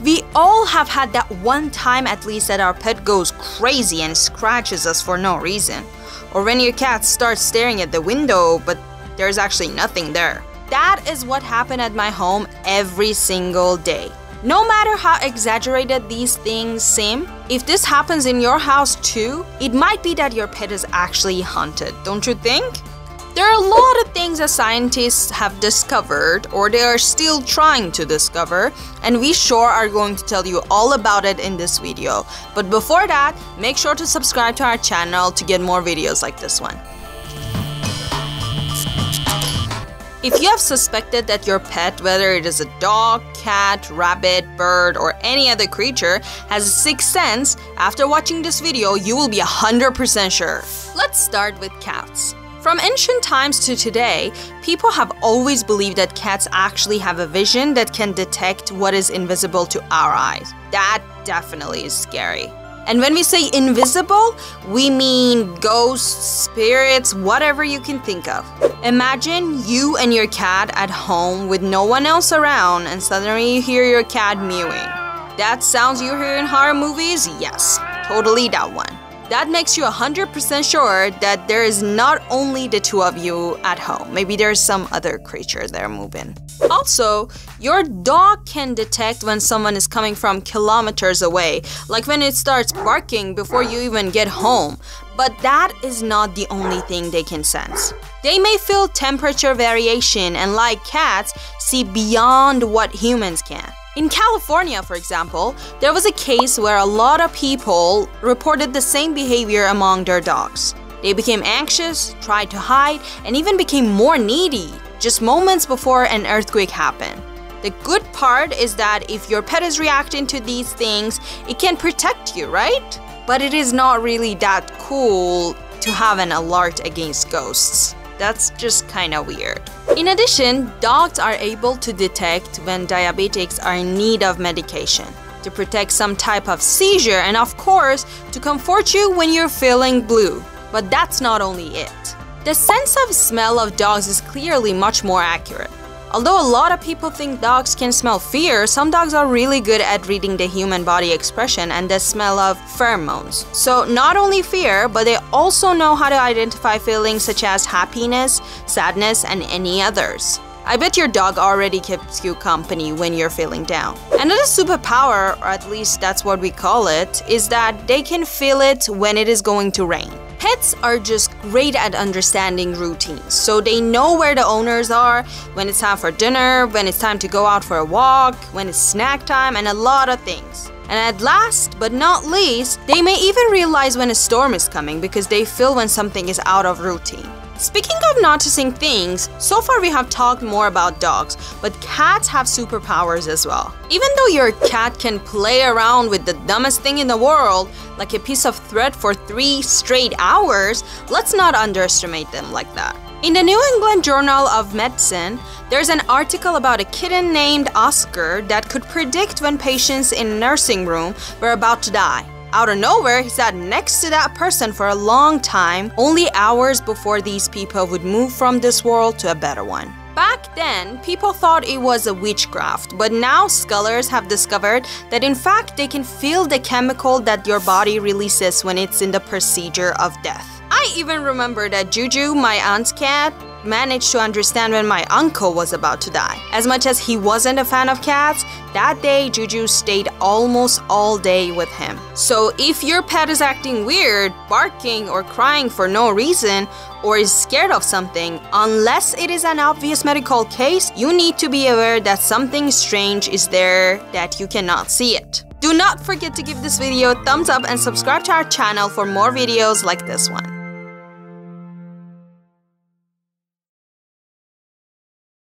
We all have had that one time at least that our pet goes crazy and scratches us for no reason. Or when your cat starts staring at the window, but there's actually nothing there. That is what happened at my home every single day. No matter how exaggerated these things seem, if this happens in your house too, it might be that your pet is actually haunted, don't you think? There are a lot of things that scientists have discovered, or they are still trying to discover, and we sure are going to tell you all about it in this video. But before that, make sure to subscribe to our channel to get more videos like this one. If you have suspected that your pet, whether it is a dog, cat, rabbit, bird, or any other creature, has a sixth sense, after watching this video, you will be 100% sure. Let's start with cats. From ancient times to today, people have always believed that cats actually have a vision that can detect what is invisible to our eyes. That definitely is scary. And when we say invisible, we mean ghosts, spirits, whatever you can think of. Imagine you and your cat at home with no one else around, and suddenly you hear your cat mewing. That sounds you hear in horror movies? Yes, totally that one. That makes you 100% sure that there is not only the two of you at home. Maybe there's some other creature there moving. Also, your dog can detect when someone is coming from kilometers away, like when it starts barking before you even get home. But that is not the only thing they can sense. They may feel temperature variation and, like cats, see beyond what humans can. In California, for example, there was a case where a lot of people reported the same behavior among their dogs. They became anxious, tried to hide, and even became more needy just moments before an earthquake happened. The good part is that if your pet is reacting to these things, it can protect you, right? But it is not really that cool to have an alert against ghosts. That's just kinda weird. In addition, dogs are able to detect when diabetics are in need of medication, to protect some type of seizure, and of course, to comfort you when you're feeling blue. But that's not only it. The sense of smell of dogs is clearly much more accurate. Although a lot of people think dogs can smell fear, some dogs are really good at reading the human body expression and the smell of pheromones. So not only fear, but they also know how to identify feelings such as happiness, sadness, and any others. I bet your dog already keeps you company when you're feeling down. Another superpower, or at least that's what we call it, is that they can feel it when it is going to rain. Pets are just great at understanding routines, so they know where the owners are, when it's time for dinner, when it's time to go out for a walk, when it's snack time, and a lot of things. And at last, but not least, they may even realize when a storm is coming because they feel when something is out of routine. Speaking of noticing things, so far we have talked more about dogs, but cats have superpowers as well. Even though your cat can play around with the dumbest thing in the world, like a piece of thread for 3 straight hours, let's not underestimate them like that. In the New England Journal of Medicine, there's an article about a kitten named Oscar that could predict when patients in a nursing room were about to die. Out of nowhere, he sat next to that person for a long time, only hours before these people would move from this world to a better one. Back then, people thought it was a witchcraft, but now scholars have discovered that in fact they can feel the chemical that your body releases when it's in the procedure of death. I even remember that Juju, my aunt's cat, managed to understand when my uncle was about to die. As much as he wasn't a fan of cats, that day Juju stayed almost all day with him. So if your pet is acting weird, barking or crying for no reason, or is scared of something, unless it is an obvious medical case, you need to be aware that something strange is there that you cannot see it. Do not forget to give this video a thumbs up and subscribe to our channel for more videos like this one.